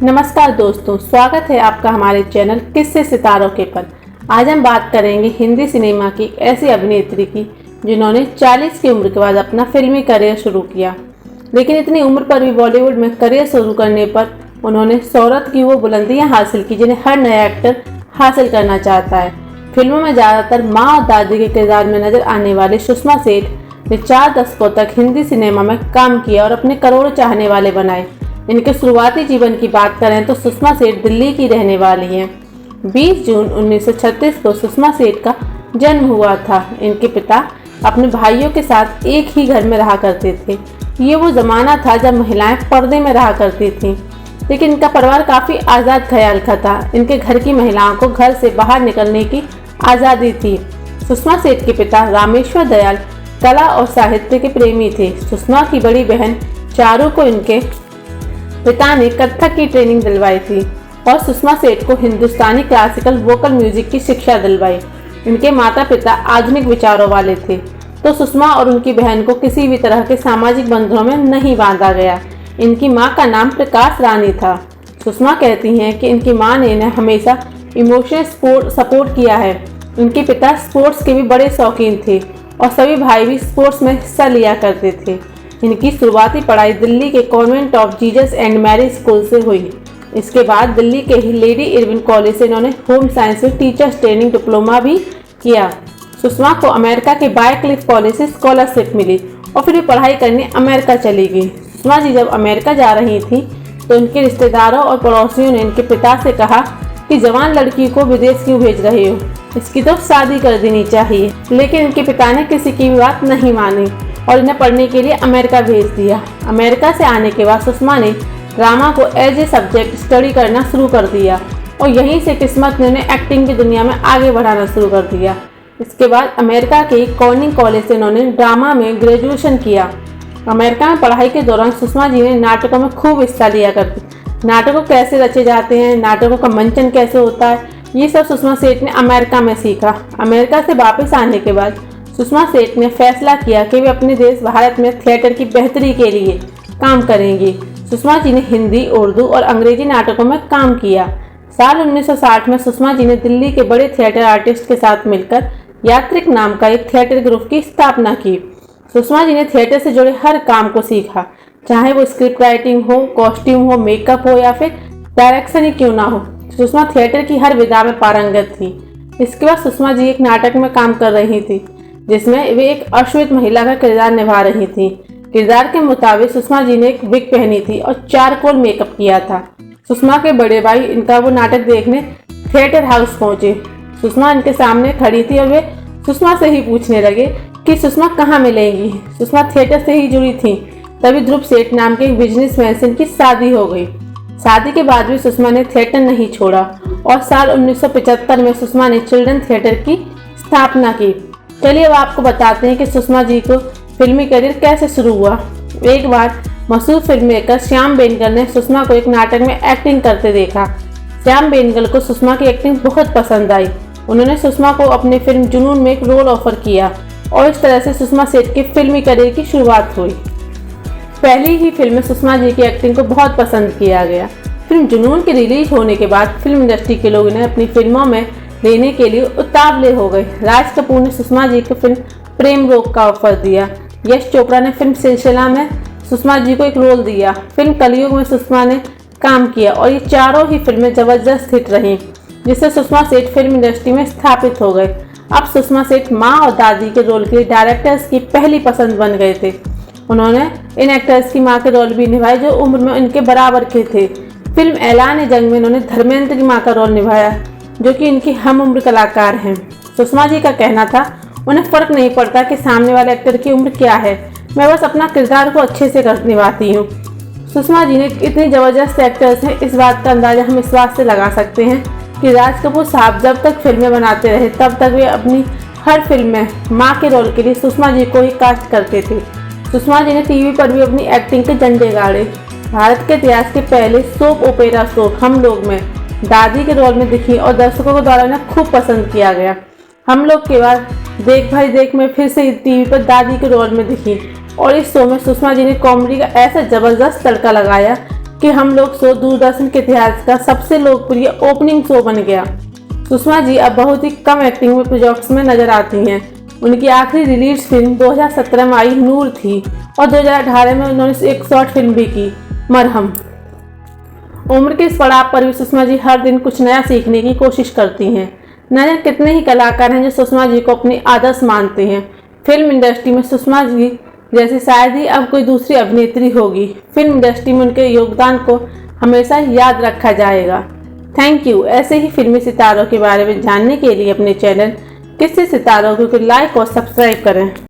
नमस्कार दोस्तों, स्वागत है आपका हमारे चैनल किस्से सितारों के पर। आज हम बात करेंगे हिंदी सिनेमा की एक ऐसी अभिनेत्री की जिन्होंने 40 की उम्र के बाद अपना फिल्मी करियर शुरू किया, लेकिन इतनी उम्र पर भी बॉलीवुड में करियर शुरू करने पर उन्होंने शोहरत की वो बुलंदियां हासिल की जिन्हें हर नया एक्टर हासिल करना चाहता है। फिल्मों में ज़्यादातर माँ और दादी के किरदार में नजर आने वाले सुषमा सेठ ने 4 दशकों तक हिंदी सिनेमा में काम किया और अपने करोड़ों चाहने वाले बनाए। इनके शुरुआती जीवन की बात करें तो सुषमा सेठ दिल्ली की रहने वाली हैं। 20 जून 1936 को सुषमा सेठ का जन्म हुआ था। इनके पिता अपने भाइयों के साथ एक ही घर में रहा करते थे। ये वो ज़माना था जब महिलाएं पर्दे में रहा करती थीं, लेकिन इनका परिवार काफ़ी आज़ाद ख्याल का था। इनके घर की महिलाओं को घर से बाहर निकलने की आज़ादी थी। सुषमा सेठ के पिता रामेश्वर दयाल कला और साहित्य के प्रेमी थे। सुषमा की बड़ी बहन चारू को इनके पिता ने कथक की ट्रेनिंग दिलवाई थी और सुषमा सेठ को हिंदुस्तानी क्लासिकल वोकल म्यूजिक की शिक्षा दिलवाई। इनके माता पिता आधुनिक विचारों वाले थे, तो सुषमा और उनकी बहन को किसी भी तरह के सामाजिक बंधनों में नहीं बांधा गया। इनकी मां का नाम प्रकाश रानी था। सुषमा कहती हैं कि इनकी मां ने इन्हें हमेशा इमोशनल सपोर्ट किया है। इनके पिता स्पोर्ट्स के भी बड़े शौकीन थे और सभी भाई भी स्पोर्ट्स में हिस्सा लिया करते थे। इनकी शुरुआती पढ़ाई दिल्ली के convent of Jesus and Mary school से हुई। इसके बाद दिल्ली के ही लेडी इरविन कॉलेज से इन्होंने होम साइंस में टीचर्स ट्रेनिंग डिप्लोमा भी किया। सुषमा को अमेरिका के बायक्लिफ कॉलेज से स्कॉलरशिप मिली और फिर पढ़ाई करने अमेरिका चली गई। सुषमा जी जब अमेरिका जा रही थी तो इनके रिश्तेदारों और पड़ोसियों ने इनके पिता से कहा कि जवान लड़की को विदेश क्यों भेज रहे हो, इसकी तो शादी कर देनी चाहिए। लेकिन इनके पिता ने किसी की बात नहीं मानी और इन्हें पढ़ने के लिए अमेरिका भेज दिया। अमेरिका से आने के बाद सुषमा ने ड्रामा को एज ए सब्जेक्ट स्टडी करना शुरू कर दिया और यहीं से किस्मत ने उन्हें एक्टिंग की दुनिया में आगे बढ़ाना शुरू कर दिया। इसके बाद अमेरिका के कॉर्निंग कॉलेज से इन्होंने ड्रामा में ग्रेजुएशन किया। अमेरिका में पढ़ाई के दौरान सुषमा जी ने नाटकों में खूब हिस्सा लिया करती। नाटकों कैसे रचे जाते हैं, नाटकों का मंचन कैसे होता है, ये सब सुषमा सेठ ने अमेरिका में सीखा। अमेरिका से वापस आने के बाद सुषमा सेठ ने फैसला किया कि वे अपने देश भारत में थिएटर की बेहतरी के लिए काम करेंगी। सुषमा जी ने हिंदी, उर्दू और अंग्रेजी नाटकों में काम किया। साल 1960 में सुषमा जी ने दिल्ली के बड़े थिएटर आर्टिस्ट के साथ मिलकर यात्रिक नाम का एक थिएटर ग्रुप की स्थापना की। सुषमा जी ने थिएटर से जुड़े हर काम को सीखा, चाहे वो स्क्रिप्ट राइटिंग हो, कॉस्ट्यूम हो, मेकअप हो या फिर डायरेक्शन ही क्यों ना हो। सुषमा थिएटर की हर विधा में पारंगत थी। इसके बाद सुषमा जी एक नाटक में काम कर रही थी जिसमें वे एक अश्वेत महिला का किरदार निभा रही थी। किरदार के मुताबिक सुषमा जी ने एक विग पहनी थी और चारकोल मेकअप किया था। सुषमा के बड़े भाई इनका वो नाटक देखने थिएटर हाउस पहुंचे। सुषमा इनके सामने खड़ी थी और वे सुषमा से ही पूछने लगे कि सुषमा कहाँ मिलेंगी। सुषमा थिएटर से ही जुड़ी थी। तभी ध्रुव सेठ नाम के एक बिजनेसमैन से इनकी शादी हो गई। शादी के बाद भी सुषमा ने थिएटर नहीं छोड़ा और साल 1975 में सुषमा ने चिल्ड्रन थिएटर की स्थापना की। चलिए अब आपको बताते हैं कि सुषमा जी को फिल्मी करियर कैसे शुरू हुआ। एक बार मशहूर फिल्म मेकर श्याम बेनेगल ने सुषमा को एक नाटक में एक्टिंग करते देखा। श्याम बेनेगल को सुषमा की एक्टिंग बहुत पसंद आई। उन्होंने सुषमा को अपनी फिल्म जुनून में एक रोल ऑफर किया और इस तरह से सुषमा सेठ की फिल्मी करियर की शुरुआत हुई। पहली ही फिल्म में सुषमा जी की एक्टिंग को बहुत पसंद किया गया। फिल्म जुनून की रिलीज होने के बाद फिल्म इंडस्ट्री के लोग इन्हें अपनी फिल्मों में लेने के लिए उतावले हो गए। राज कपूर ने सुषमा जी को फिल्म प्रेम रोग का ऑफर दिया। यश चोपड़ा ने फिल्म सिलसिला में सुषमा जी को एक रोल दिया। फिल्म कलयुग में सुषमा ने काम किया और ये चारों ही फिल्में जबरदस्त हिट रहीं, जिससे सुषमा सेठ फिल्म इंडस्ट्री में स्थापित हो गए। अब सुषमा सेठ माँ और दादी के रोल के लिए डायरेक्टर्स की पहली पसंद बन गए थे। उन्होंने इन एक्टर्स की माँ के रोल भी निभाए जो उम्र में इनके बराबर के थे। फिल्म ऐलान जंग में इन्होंने धर्मेंद्र की माँ का रोल निभाया, जो कि इनकी हम उम्र कलाकार हैं। सुषमा जी का कहना था उन्हें फ़र्क नहीं पड़ता कि सामने वाले एक्टर की उम्र क्या है, मैं बस अपना किरदार को अच्छे से निभाती हूँ। सुषमा जी ने इतनी ज़बरदस्त एक्टर्स हैं, इस बात का अंदाज़ा हम इस बात से लगा सकते हैं कि राज कपूर साहब जब तक फिल्में बनाते रहे तब तक वे अपनी हर फिल्म में माँ के रोल के लिए सुषमा जी को ही कास्ट करते थे। सुषमा जी ने टीवी पर भी अपनी एक्टिंग के झंडे गाड़े। भारत के इतिहास के पहले सोप ओपेरा शो हम लोग में दादी के रोल में दिखी और दर्शकों के द्वारा इन्हें खूब पसंद किया गया। हम लोग के बाद देख भाई देख में फिर से टीवी पर दादी के रोल में दिखी और इस शो में सुषमा जी ने कॉमेडी का ऐसा जबरदस्त तड़का लगाया कि हम लोग शो दूरदर्शन के इतिहास का सबसे लोकप्रिय ओपनिंग शो बन गया। सुषमा जी अब बहुत ही कम एक्टिंग में प्रोजेक्ट्स में नजर आती हैं। उनकी आखिरी रिलीज फिल्म 2017 में आई नूर थी और 2018 में उन्होंने एक शॉर्ट फिल्म भी की, मरहम। उम्र के इस पड़ाव पर भी सुषमा जी हर दिन कुछ नया सीखने की कोशिश करती हैं। न जाने कितने ही कलाकार हैं जो सुषमा जी को अपनी आदर्श मानते हैं। फिल्म इंडस्ट्री में सुषमा जी जैसे शायद ही अब कोई दूसरी अभिनेत्री होगी। फिल्म इंडस्ट्री में उनके योगदान को हमेशा याद रखा जाएगा। Thank you. ऐसे ही फिल्मी सितारों के बारे में जानने के लिए अपने चैनल किससे सितारों को लाइक और सब्सक्राइब करें।